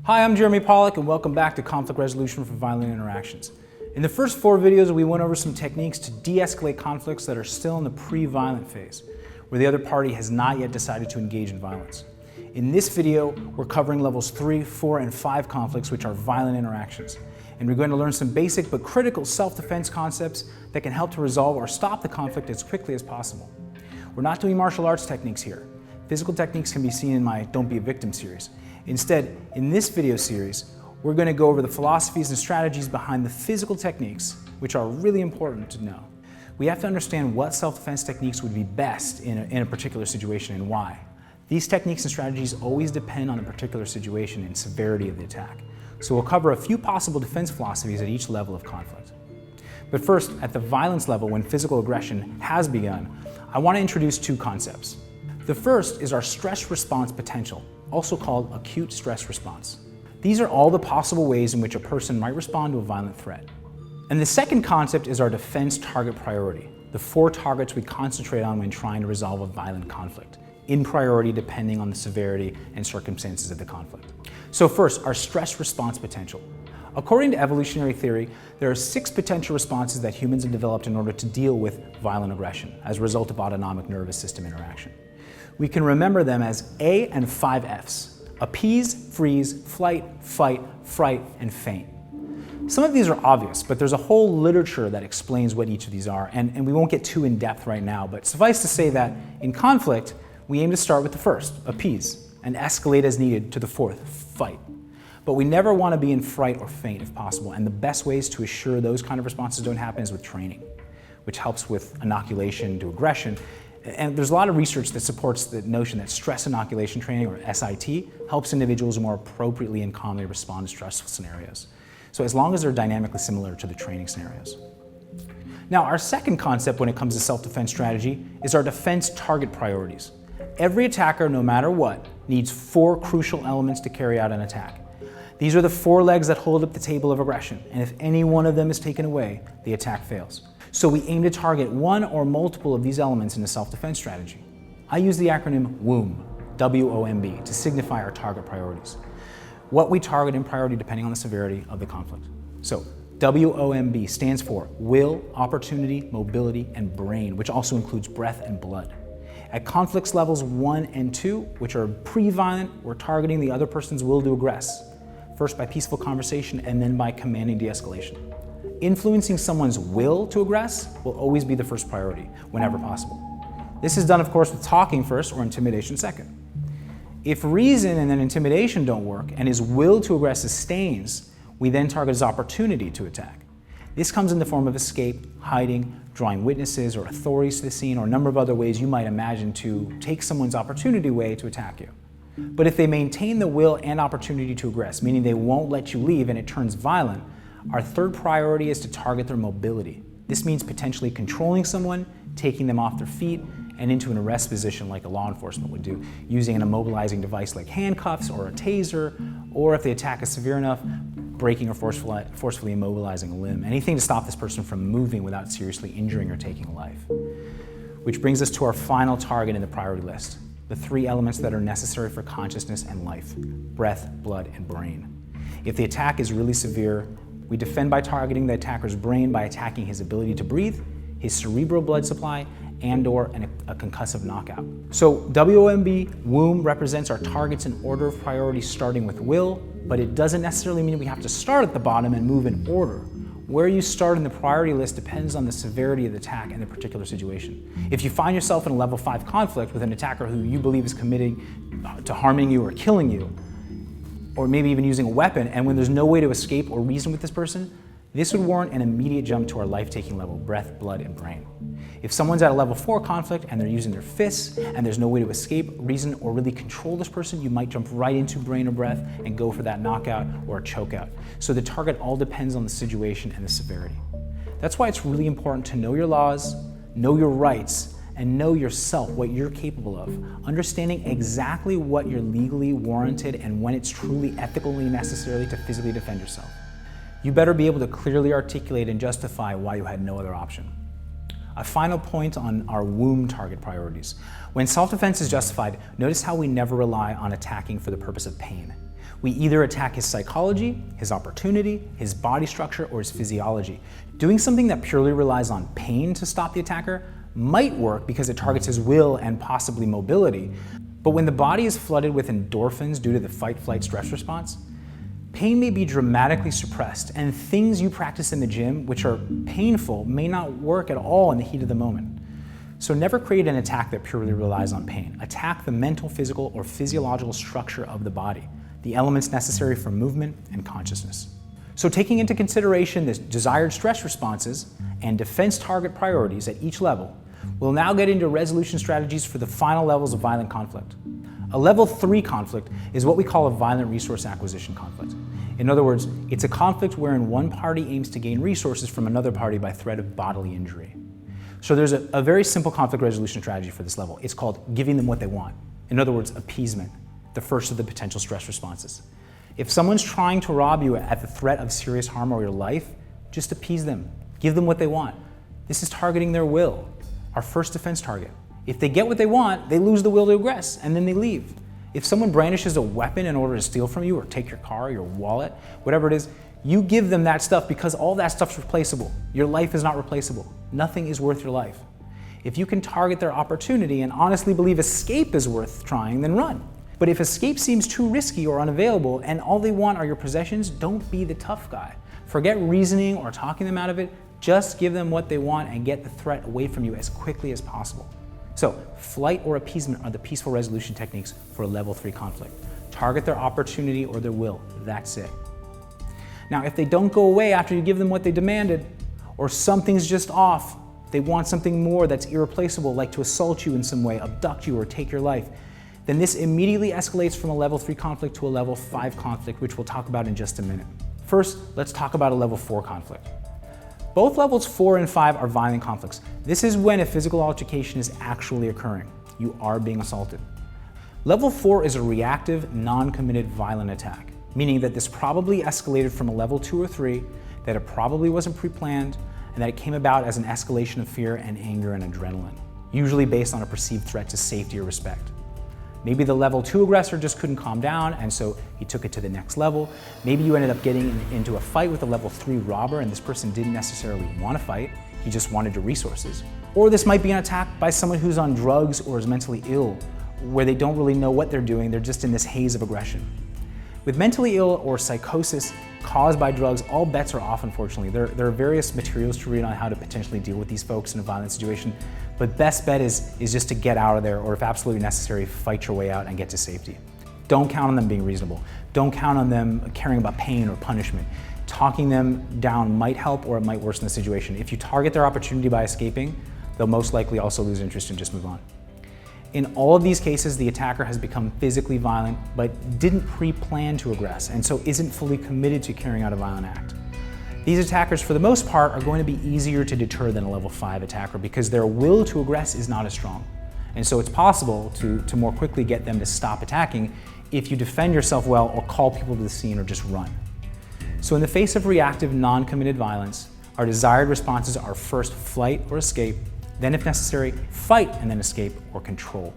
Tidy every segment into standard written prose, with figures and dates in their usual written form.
Hi, I'm Jeremy Pollack and welcome back to Conflict Resolution for Violent Interactions. In the first 4 videos, we went over some techniques to de-escalate conflicts that are still in the pre-violent phase, where the other party has not yet decided to engage in violence. In this video, we're covering levels 3, 4, and 5 conflicts, which are violent interactions. And we're going to learn some basic but critical self-defense concepts that can help to resolve or stop the conflict as quickly as possible. We're not doing martial arts techniques here. Physical techniques can be seen in my Don't Be a Victim series. Instead, in this video series, we're going to go over the philosophies and strategies behind the physical techniques, which are really important to know. We have to understand what self-defense techniques would be best in a particular situation and why. These techniques and strategies always depend on a particular situation and severity of the attack. So we'll cover a few possible defense philosophies at each level of conflict. But first, at the violence level, when physical aggression has begun, I want to introduce 2 concepts. The first is our stress response potential, also called acute stress response. These are all the possible ways in which a person might respond to a violent threat. And the second concept is our defense target priority, the 4 targets we concentrate on when trying to resolve a violent conflict, in priority depending on the severity and circumstances of the conflict. So first, our stress response potential. According to evolutionary theory, there are 6 potential responses that humans have developed in order to deal with violent aggression as a result of autonomic nervous system interaction. We can remember them as A and 5 Fs: appease, freeze, flight, fight, fright, and faint. Some of these are obvious, but there's a whole literature that explains what each of these are, and we won't get too in depth right now, but suffice to say that in conflict, we aim to start with the first, appease, and escalate as needed to the 4th, fight. But we never want to be in fright or faint if possible, and the best ways to assure those kind of responses don't happen is with training, which helps with inoculation to aggression. And there's a lot of research that supports the notion that stress inoculation training, or SIT, helps individuals more appropriately and calmly respond to stressful scenarios. So as long as they're dynamically similar to the training scenarios. Now, our second concept when it comes to self-defense strategy is our defense target priorities. Every attacker, no matter what, needs 4 crucial elements to carry out an attack. These are the 4 legs that hold up the table of aggression, and if any one of them is taken away, the attack fails. So we aim to target one or multiple of these elements in a self-defense strategy. I use the acronym W.O.M.B, W-O.M.B, to signify our target priorities. What we target in priority depending on the severity of the conflict. So W.O.M.B stands for will, opportunity, mobility, and brain, which also includes breath and blood. At conflicts levels 1 and 2, which are pre-violent, we're targeting the other person's will to aggress, first by peaceful conversation and then by commanding de-escalation. Influencing someone's will to aggress will always be the first priority, whenever possible. This is done, of course, with talking first or intimidation second. If reason and then intimidation don't work and his will to aggress sustains, we then target his opportunity to attack. This comes in the form of escape, hiding, drawing witnesses or authorities to the scene, or a number of other ways you might imagine to take someone's opportunity away to attack you. But if they maintain the will and opportunity to aggress, meaning they won't let you leave and it turns violent, our third priority is to target their mobility. This means potentially controlling someone, taking them off their feet, and into an arrest position like a law enforcement would do, using an immobilizing device like handcuffs or a taser, or if the attack is severe enough, breaking or forcefully immobilizing a limb. Anything to stop this person from moving without seriously injuring or taking a life. Which brings us to our final target in the priority list, the 3 elements that are necessary for consciousness and life: breath, blood, and brain. If the attack is really severe, we defend by targeting the attacker's brain by attacking his ability to breathe, his cerebral blood supply, and/or a concussive knockout. So W.O.M.B, W.O.M.B represents our targets in order of priority starting with will, but it doesn't necessarily mean we have to start at the bottom and move in order. Where you start in the priority list depends on the severity of the attack in the particular situation. If you find yourself in a level 5 conflict with an attacker who you believe is committing to harming you or killing you, or maybe even using a weapon, and when there's no way to escape or reason with this person, this would warrant an immediate jump to our life-taking level: breath, blood, and brain. If someone's at a level 4 conflict and they're using their fists and there's no way to escape, reason, or really control this person, you might jump right into brain or breath and go for that knockout or a chokeout. So the target all depends on the situation and the severity. That's why it's really important to know your laws, know your rights, and know yourself, what you're capable of, understanding exactly what you're legally warranted and when it's truly ethically necessary to physically defend yourself. You better be able to clearly articulate and justify why you had no other option. A final point on our W.O.M.B target priorities. When self-defense is justified, notice how we never rely on attacking for the purpose of pain. We either attack his psychology, his opportunity, his body structure, or his physiology. Doing something that purely relies on pain to stop the attacker might work because it targets his will and possibly mobility, but when the body is flooded with endorphins due to the fight-flight stress response, pain may be dramatically suppressed, and things you practice in the gym, which are painful, may not work at all in the heat of the moment. So never create an attack that purely relies on pain. Attack the mental, physical, or physiological structure of the body, the elements necessary for movement and consciousness. So taking into consideration the desired stress responses and defense target priorities at each level, we'll now get into resolution strategies for the final levels of violent conflict. A level 3 conflict is what we call a violent resource acquisition conflict. In other words, it's a conflict wherein one party aims to gain resources from another party by threat of bodily injury. So there's a very simple conflict resolution strategy for this level. It's called giving them what they want. In other words, appeasement, the first of the potential stress responses. If someone's trying to rob you at the threat of serious harm or your life, just appease them. Give them what they want. This is targeting their will, our first defense target. If they get what they want, they lose the will to aggress, and then they leave. If someone brandishes a weapon in order to steal from you or take your car, your wallet, whatever it is, you give them that stuff because all that stuff's replaceable. Your life is not replaceable. Nothing is worth your life. If you can target their opportunity and honestly believe escape is worth trying, then run. But if escape seems too risky or unavailable and all they want are your possessions, don't be the tough guy. Forget reasoning or talking them out of it. Just give them what they want and get the threat away from you as quickly as possible. So, flight or appeasement are the peaceful resolution techniques for a level 3 conflict. Target their opportunity or their will. That's it. Now, if they don't go away after you give them what they demanded, or something's just off, they want something more that's irreplaceable, like to assault you in some way, abduct you, or take your life, then this immediately escalates from a level 3 conflict to a level 5 conflict, which we'll talk about in just a minute. First, let's talk about a level 4 conflict. Both levels 4 and 5 are violent conflicts. This is when a physical altercation is actually occurring. You are being assaulted. Level 4 is a reactive, non-committed violent attack, meaning that this probably escalated from a level 2 or 3, that it probably wasn't pre-planned, and that it came about as an escalation of fear and anger and adrenaline, usually based on a perceived threat to safety or respect. Maybe the level 2 aggressor just couldn't calm down, and so he took it to the next level. Maybe you ended up getting into a fight with a level 3 robber, and this person didn't necessarily want to fight, he just wanted your resources. Or this might be an attack by someone who's on drugs or is mentally ill, where they don't really know what they're doing, they're just in this haze of aggression. With mentally ill or psychosis caused by drugs, all bets are off, unfortunately. There are various materials to read on how to potentially deal with these folks in a violent situation, but best bet is just to get out of there, or if absolutely necessary, fight your way out and get to safety. Don't count on them being reasonable. Don't count on them caring about pain or punishment. Talking them down might help, or it might worsen the situation. If you target their opportunity by escaping, they'll most likely also lose interest and just move on. In all of these cases, the attacker has become physically violent, but didn't pre-plan to aggress, and so isn't fully committed to carrying out a violent act. These attackers, for the most part, are going to be easier to deter than a level 5 attacker because their will to aggress is not as strong. And so it's possible to more quickly get them to stop attacking if you defend yourself well or call people to the scene or just run. So in the face of reactive, non-committed violence, our desired responses are first flight or escape, then if necessary, fight and then escape or control.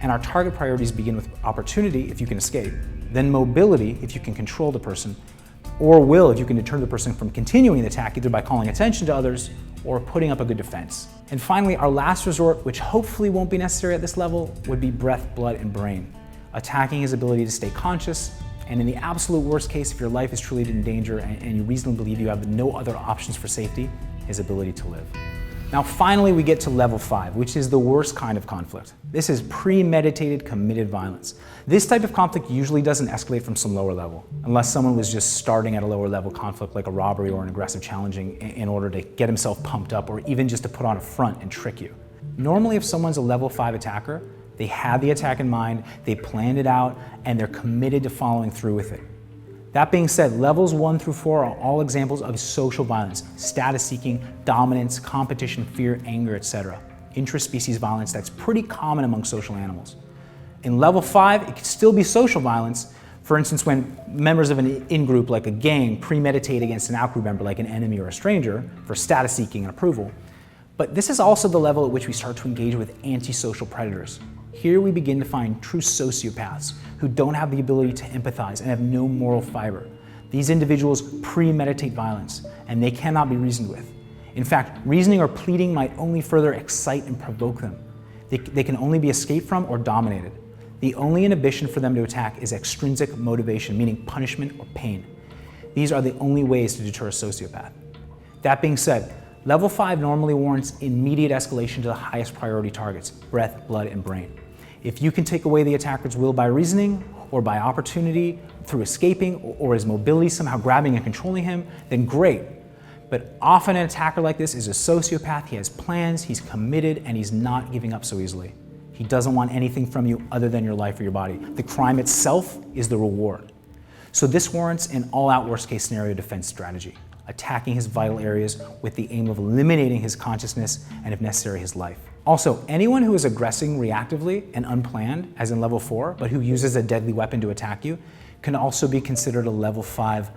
And our target priorities begin with opportunity if you can escape, then mobility if you can control the person, or will if you can deter the person from continuing the attack either by calling attention to others or putting up a good defense. And finally, our last resort, which hopefully won't be necessary at this level, would be breath, blood, and brain, attacking his ability to stay conscious, and in the absolute worst case, if your life is truly in danger and you reasonably believe you have no other options for safety, his ability to live. Now finally we get to level 5, which is the worst kind of conflict. This is premeditated, committed violence. This type of conflict usually doesn't escalate from some lower level, unless someone was just starting at a lower level conflict like a robbery or an aggressive challenging in order to get himself pumped up or even just to put on a front and trick you. Normally if someone's a level 5 attacker, they had the attack in mind, they planned it out, and they're committed to following through with it. That being said, levels 1 through 4 are all examples of social violence, status seeking, dominance, competition, fear, anger, etc. Interspecies violence that's pretty common among social animals. In level 5, it could still be social violence, for instance when members of an in-group like a gang premeditate against an out-group member like an enemy or a stranger for status seeking and approval. But this is also the level at which we start to engage with antisocial predators. Here we begin to find true sociopaths who don't have the ability to empathize and have no moral fiber. These individuals premeditate violence, and they cannot be reasoned with. In fact, reasoning or pleading might only further excite and provoke them. They can only be escaped from or dominated. The only inhibition for them to attack is extrinsic motivation, meaning punishment or pain. These are the only ways to deter a sociopath. That being said, level 5 normally warrants immediate escalation to the highest priority targets, breath, blood, and brain. If you can take away the attacker's will by reasoning or by opportunity through escaping or his mobility somehow grabbing and controlling him, then great. But often an attacker like this is a sociopath. He has plans, he's committed, and he's not giving up so easily. He doesn't want anything from you other than your life or your body. The crime itself is the reward. So this warrants an all-out worst-case scenario defense strategy, attacking his vital areas with the aim of eliminating his consciousness and, if necessary, his life. Also, anyone who is aggressing reactively and unplanned, as in level 4, but who uses a deadly weapon to attack you, can also be considered a level 5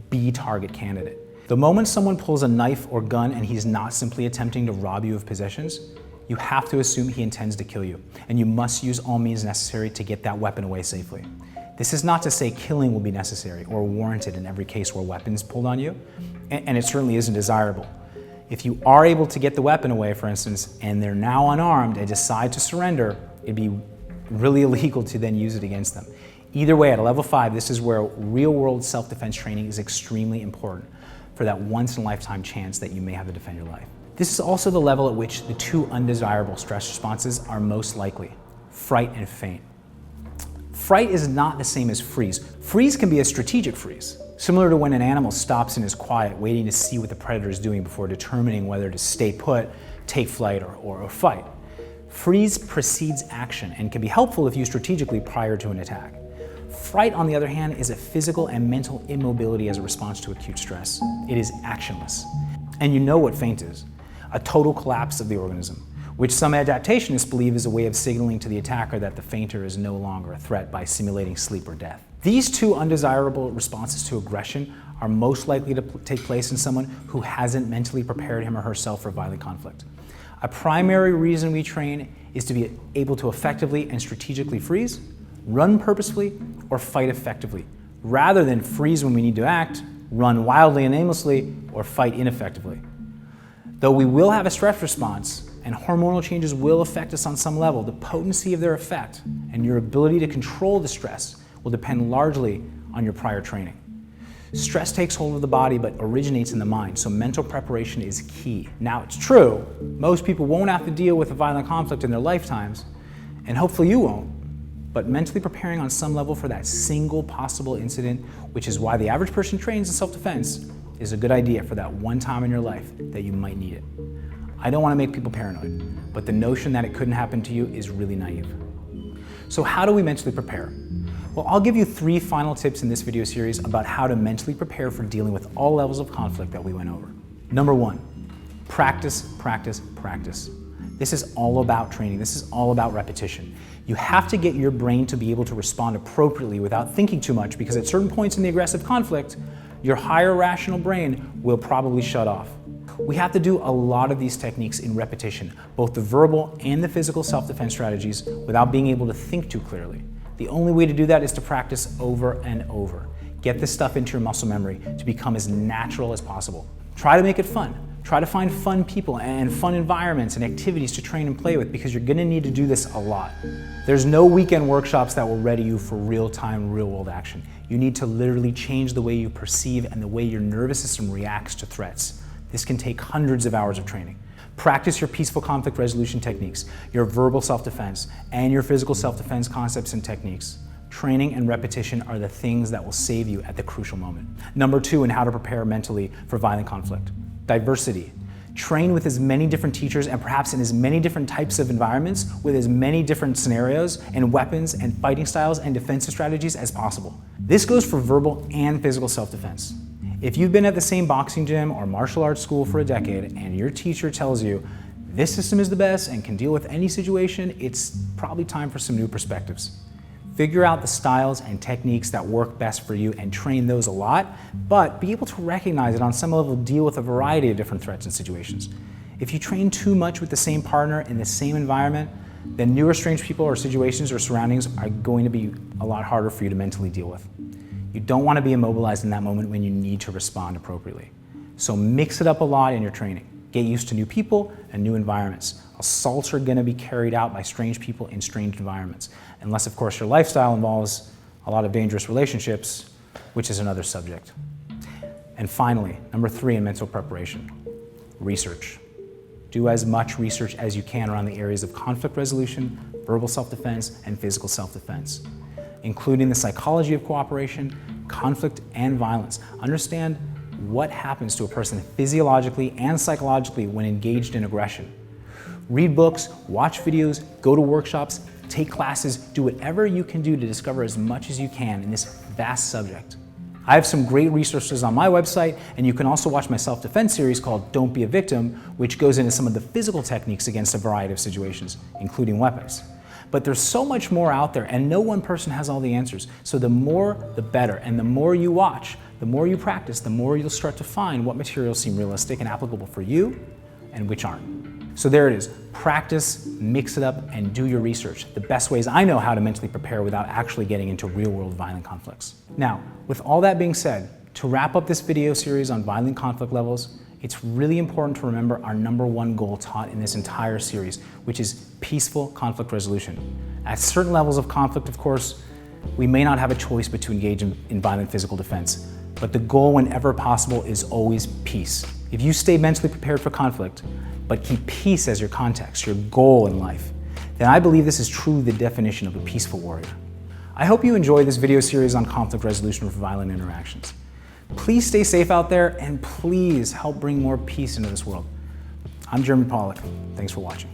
B target candidate. The moment someone pulls a knife or gun and he's not simply attempting to rob you of possessions, you have to assume he intends to kill you, and you must use all means necessary to get that weapon away safely. This is not to say killing will be necessary or warranted in every case where weapons pulled on you, and it certainly isn't desirable. If you are able to get the weapon away, for instance, and they're now unarmed and decide to surrender, it'd be really illegal to then use it against them. Either way, at a level 5, this is where real-world self-defense training is extremely important for that once-in-a-lifetime chance that you may have to defend your life. This is also the level at which the two undesirable stress responses are most likely: fright and faint. Fright is not the same as freeze. Freeze can be a strategic freeze, similar to when an animal stops and is quiet, waiting to see what the predator is doing before determining whether to stay put, take flight, or fight. Freeze precedes action and can be helpful if used strategically prior to an attack. Fright, on the other hand, is a physical and mental immobility as a response to acute stress. It is actionless. And you know what faint is: a total collapse of the organism, which some adaptationists believe is a way of signaling to the attacker that the fainter is no longer a threat by simulating sleep or death. These two undesirable responses to aggression are most likely to take place in someone who hasn't mentally prepared him or herself for violent conflict. A primary reason we train is to be able to effectively and strategically freeze, run purposefully, or fight effectively, rather than freeze when we need to act, run wildly and aimlessly, or fight ineffectively. Though we will have a stress response, and hormonal changes will affect us on some level, the potency of their effect and your ability to control the stress will depend largely on your prior training. Stress takes hold of the body but originates in the mind, so mental preparation is key. Now, it's true, most people won't have to deal with a violent conflict in their lifetimes, and hopefully you won't, but mentally preparing on some level for that single possible incident, which is why the average person trains in self-defense, is a good idea for that one time in your life that you might need it. I don't want to make people paranoid, but the notion that it couldn't happen to you is really naive. So how do we mentally prepare? Well, I'll give you 3 final tips in this video series about how to mentally prepare for dealing with all levels of conflict that we went over. Number 1, practice, practice, practice. This is all about training. This is all about repetition. You have to get your brain to be able to respond appropriately without thinking too much, because at certain points in the aggressive conflict, your higher rational brain will probably shut off. We have to do a lot of these techniques in repetition, both the verbal and the physical self-defense strategies, without being able to think too clearly. The only way to do that is to practice over and over. Get this stuff into your muscle memory to become as natural as possible. Try to make it fun. Try to find fun people and fun environments and activities to train and play with, because you're going to need to do this a lot. There's no weekend workshops that will ready you for real-time, real-world action. You need to literally change the way you perceive and the way your nervous system reacts to threats. This can take hundreds of hours of training. Practice your peaceful conflict resolution techniques, your verbal self-defense, and your physical self-defense concepts and techniques. Training and repetition are the things that will save you at the crucial moment. Number 2, in how to prepare mentally for violent conflict: diversity. Train with as many different teachers and perhaps in as many different types of environments with as many different scenarios and weapons and fighting styles and defensive strategies as possible. This goes for verbal and physical self-defense. If you've been at the same boxing gym or martial arts school for a decade and your teacher tells you this system is the best and can deal with any situation, it's probably time for some new perspectives. Figure out the styles and techniques that work best for you and train those a lot, but be able to recognize it on some level, deal with a variety of different threats and situations. If you train too much with the same partner in the same environment, then newer strange people or situations or surroundings are going to be a lot harder for you to mentally deal with. You don't want to be immobilized in that moment when you need to respond appropriately. So mix it up a lot in your training. Get used to new people and new environments. Assaults are going to be carried out by strange people in strange environments, unless of course your lifestyle involves a lot of dangerous relationships, which is another subject. And finally, number 3 in mental preparation, research. Do as much research as you can around the areas of conflict resolution, verbal self-defense, and physical self-defense, including the psychology of cooperation, conflict, and violence. Understand what happens to a person physiologically and psychologically when engaged in aggression. Read books, watch videos, go to workshops, take classes, do whatever you can do to discover as much as you can in this vast subject. I have some great resources on my website, and you can also watch my self-defense series called Don't Be a Victim, which goes into some of the physical techniques against a variety of situations, including weapons. But there's so much more out there, and no one person has all the answers. So the more, the better. And the more you watch, the more you practice, the more you'll start to find what materials seem realistic and applicable for you and which aren't. So there it is. Practice, mix it up, and do your research. The best ways I know how to mentally prepare without actually getting into real-world violent conflicts. Now, with all that being said, to wrap up this video series on violent conflict levels, it's really important to remember our number 1 goal taught in this entire series, which is peaceful conflict resolution. At certain levels of conflict, of course, we may not have a choice but to engage in violent physical defense. But the goal, whenever possible, is always peace. If you stay mentally prepared for conflict, but keep peace as your context, your goal in life, then I believe this is truly the definition of a peaceful warrior. I hope you enjoyed this video series on conflict resolution for violent interactions. Please stay safe out there, and please help bring more peace into this world. I'm Jeremy Pollack. Thanks for watching.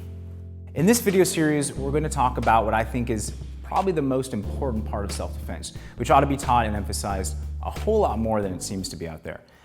In this video series, we're going to talk about what I think is probably the most important part of self-defense, which ought to be taught and emphasized a whole lot more than it seems to be out there.